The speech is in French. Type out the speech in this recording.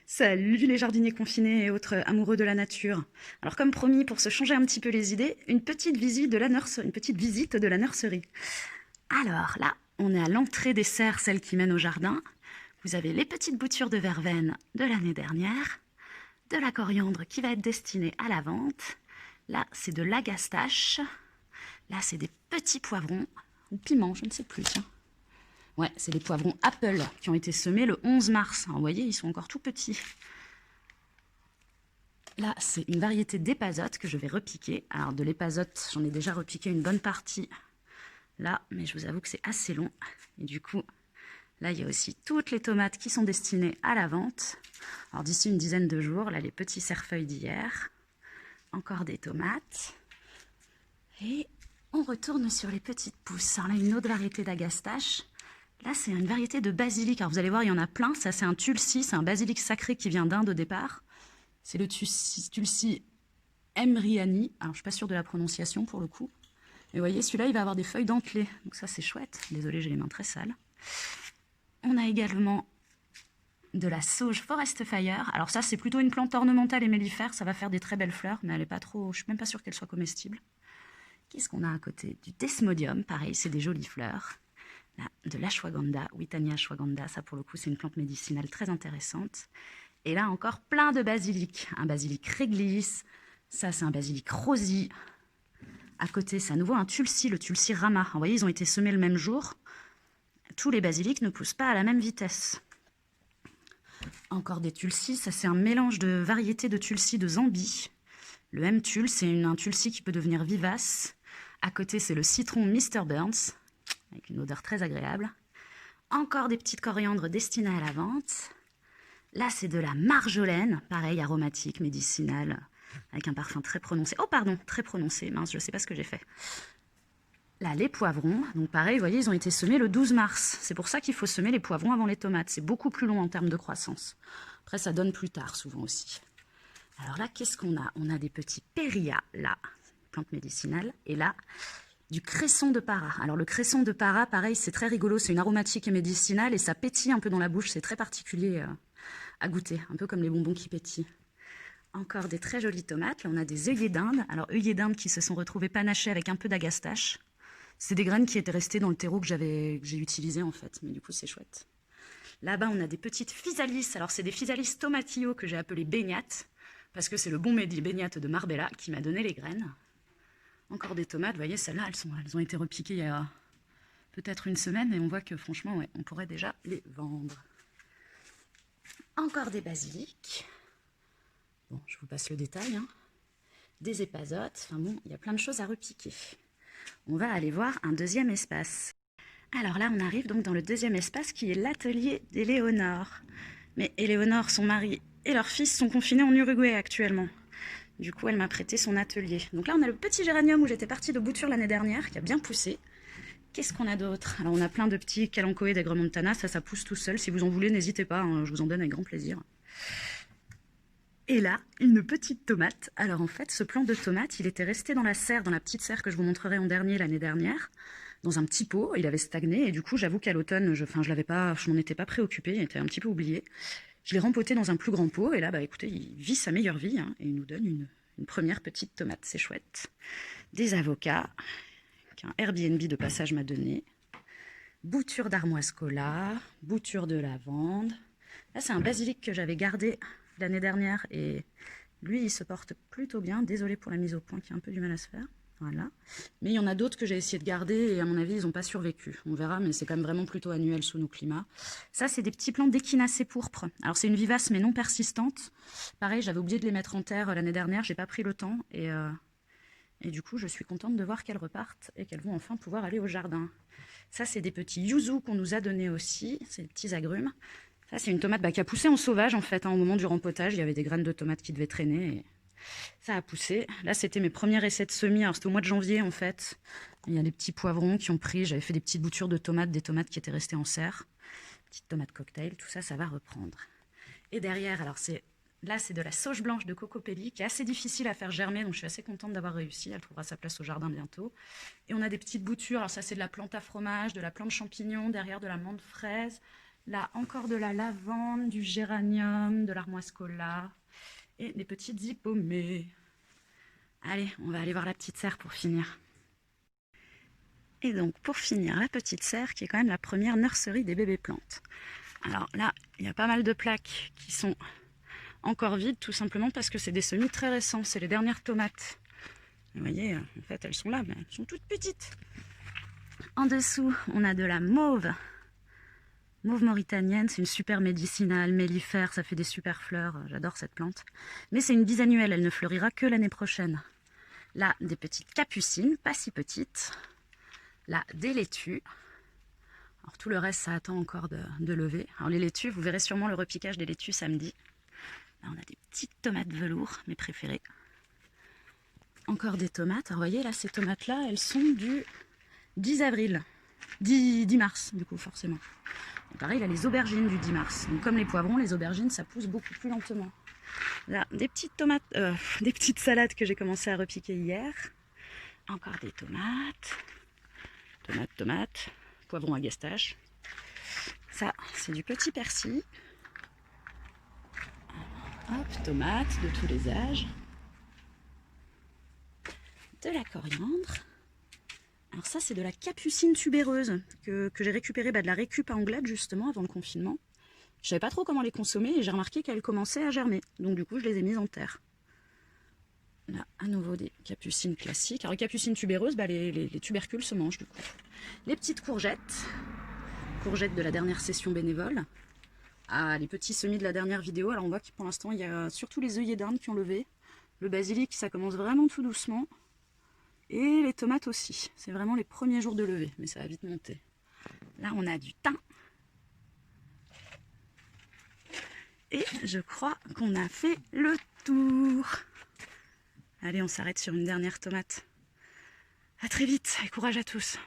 Salut les jardiniers confinés et autres amoureux de la nature. Alors comme promis, pour se changer un petit peu les idées, une petite visite de la nurserie. Alors là, on est à l'entrée des serres, celle qui mène au jardin. Vous avez les petites boutures de verveine de l'année dernière, de la coriandre qui va être destinée à la vente. Là, c'est de l'agastache. Là, c'est des petits poivrons, ou piments, je ne sais plus, tiens. Ouais, c'est les poivrons Apple qui ont été semés le 11 mars. Alors, vous voyez, ils sont encore tout petits. Là, c'est une variété d'épazote que je vais repiquer. Alors, de l'épazote, j'en ai déjà repiqué une bonne partie là, mais je vous avoue que c'est assez long. Et du coup, là, il y a aussi toutes les tomates qui sont destinées à la vente. Alors, d'ici une dizaine de jours, là, les petits cerfeuils d'hier. Encore des tomates. Et on retourne sur les petites pousses. Alors là, une autre variété d'agastache. Là, c'est une variété de basilic. Alors, vous allez voir, il y en a plein. Ça, c'est un tulsi, c'est un basilic sacré qui vient d'Inde au départ. C'est le tulsi emriani. Alors, je ne suis pas sûre de la prononciation pour le coup. Mais vous voyez, celui-là, il va avoir des feuilles dentelées. Donc ça, c'est chouette. Désolée, j'ai les mains très sales. On a également de la sauge Forest Fire. Alors ça, c'est plutôt une plante ornementale et mellifère. Ça va faire des très belles fleurs, mais elle est pas trop... Je suis même pas sûre qu'elle soit comestible. Qu'est-ce qu'on a à côté? Du desmodium. Pareil, c'est des jolies fleurs. Là, de l'ashwagandha, Witania ashwagandha. Ça, pour le coup, c'est une plante médicinale très intéressante. Et là, encore plein de basilic. Un basilic réglisse. Ça, c'est un basilic rosy. À côté, c'est à nouveau un tulsi, le tulsi rama. Vous voyez, ils ont été semés le même jour. Tous les basilics ne poussent pas à la même vitesse. Encore des tulsis. Ça, c'est un mélange de variétés de tulsi de Zambie. Le M-tul, c'est un tulsi qui peut devenir vivace. À côté, c'est le citron Mr. Burns, avec une odeur très agréable. Encore des petites coriandres destinées à la vente. Là, c'est de la marjolaine, pareil, aromatique, médicinale, avec un parfum très prononcé. Oh, pardon, très prononcé. Mince, je ne sais pas ce que j'ai fait. Là, les poivrons. Donc, pareil, vous voyez, ils ont été semés le 12 mars. C'est pour ça qu'il faut semer les poivrons avant les tomates. C'est beaucoup plus long en termes de croissance. Après, ça donne plus tard, souvent aussi. Alors là, qu'est-ce qu'on a? On a des petits péria, là, plante médicinale. Et là, du cresson de para. Alors, le cresson de para, pareil, c'est très rigolo. C'est une aromatique et médicinale et ça pétille un peu dans la bouche. C'est très particulier à goûter, un peu comme les bonbons qui pétillent. Encore des très jolies tomates. Là, on a des œillets d'Inde. Alors, œillets d'Inde qui se sont retrouvés panachés avec un peu d'agastache. C'est des graines qui étaient restées dans le terreau que j'ai utilisé, en fait. Mais du coup, c'est chouette. Là-bas, on a des petites physalis. Alors, c'est des physalis tomatillo que j'ai appelées beignates, parce que c'est le bon baignate de Marbella qui m'a donné les graines. Encore des tomates. Vous voyez, celles-là, elles ont été repiquées il y a peut-être une semaine, et on voit que, franchement, ouais, on pourrait déjà les vendre. Encore des basilics. Bon, je vous passe le détail. Hein. Des épazotes. Enfin bon, il y a plein de choses à repiquer. On va aller voir un deuxième espace. Alors là, on arrive donc dans le deuxième espace qui est l'atelier d'Éléonore. Mais Éléonore, son mari et leur fils sont confinés en Uruguay actuellement. Du coup, elle m'a prêté son atelier. Donc là, on a le petit géranium où j'étais partie de bouture l'année dernière, qui a bien poussé. Qu'est-ce qu'on a d'autre? Alors, on a plein de petits calanchoé d'Agromontana. Ça pousse tout seul. Si vous en voulez, n'hésitez pas. Hein, je vous en donne avec grand plaisir. Et là, une petite tomate. Alors en fait, ce plant de tomate, il était resté dans la serre, dans la petite serre que je vous montrerai en dernier l'année dernière, dans un petit pot. Il avait stagné et du coup, j'avoue qu'à l'automne, je m'en étais pas préoccupée, il était un petit peu oublié. Je l'ai rempoté dans un plus grand pot et là, bah écoutez, il vit sa meilleure vie hein, et il nous donne une première petite tomate, c'est chouette. Des avocats qu'un Airbnb de passage m'a donné. Bouture d'armoise cola, bouture de lavande. Là, c'est un basilic que j'avais gardé l'année dernière et lui il se porte plutôt bien. Désolée pour la mise au point qui a un peu du mal à se faire. Voilà. Mais il y en a d'autres que j'ai essayé de garder et à mon avis ils n'ont pas survécu. On verra, mais c'est quand même vraiment plutôt annuel sous nos climats. Ça c'est des petits plants d'échinacées pourpres. Alors c'est une vivace mais non persistante. Pareil, j'avais oublié de les mettre en terre l'année dernière, j'ai pas pris le temps et du coup je suis contente de voir qu'elles repartent et qu'elles vont enfin pouvoir aller au jardin. Ça c'est des petits yuzu qu'on nous a donnés aussi, c'est des petits agrumes. Ça, c'est une tomate qui a poussé en sauvage, en fait. Hein, au moment du rempotage, il y avait des graines de tomates qui devaient traîner. Et ça a poussé. Là, c'était mes premiers essais de semis. Alors, c'était au mois de janvier, en fait. Il y a des petits poivrons qui ont pris. J'avais fait des petites boutures de tomates, des tomates qui étaient restées en serre. Petites tomates cocktail. Tout ça, ça va reprendre. Et derrière, alors, là, c'est de la sauge blanche de Cocopelli, qui est assez difficile à faire germer. Donc, je suis assez contente d'avoir réussi. Elle trouvera sa place au jardin bientôt. Et on a des petites boutures. Alors, ça, c'est de la plante à fromage, de la plante champignon, derrière de la menthe fraise. Là, encore de la lavande, du géranium, de l'armoiscola et des petites hippomées. Allez, on va aller voir la petite serre pour finir. Et donc, pour finir, la petite serre qui est quand même la première nurserie des bébés plantes. Alors là, il y a pas mal de plaques qui sont encore vides, tout simplement parce que c'est des semis très récents. C'est les dernières tomates. Vous voyez, en fait, elles sont là, mais elles sont toutes petites. En dessous, on a de la mauve. Mauve mauritanienne, c'est une super médicinale, mellifère, ça fait des super fleurs. J'adore cette plante. Mais c'est une bisannuelle, elle ne fleurira que l'année prochaine. Là, des petites capucines, pas si petites. Là, des laitues. Alors tout le reste, ça attend encore de lever. Alors les laitues, vous verrez sûrement le repiquage des laitues samedi. Là, on a des petites tomates velours, mes préférées. Encore des tomates. Alors vous voyez, là, ces tomates-là, elles sont du 10 avril. 10 mars, du coup, forcément. Et pareil, là, les aubergines du 10 mars. Donc comme les poivrons, les aubergines, ça pousse beaucoup plus lentement. Là, des petites tomates, des petites salades que j'ai commencé à repiquer hier. Encore des tomates. Tomates. Poivron à gastache. Ça, c'est du petit persil. Hop, tomates de tous les âges. De la coriandre. Alors ça, c'est de la capucine tubéreuse que j'ai récupérée de la récup à Anglade, justement, avant le confinement. Je savais pas trop comment les consommer et j'ai remarqué qu'elles commençaient à germer. Donc du coup, je les ai mises en terre. Là, à nouveau, des capucines classiques. Alors les capucines tubéreuses, les tubercules se mangent, du coup. Les petites courgettes. Courgettes de la dernière session bénévole. Ah, les petits semis de la dernière vidéo. Alors on voit que pour l'instant, il y a surtout les œillets d'Inde qui ont levé. Le basilic, ça commence vraiment tout doucement. Et les tomates aussi. C'est vraiment les premiers jours de levée, mais ça va vite monter. Là, on a du thym. Et je crois qu'on a fait le tour. Allez, on s'arrête sur une dernière tomate. À très vite et courage à tous.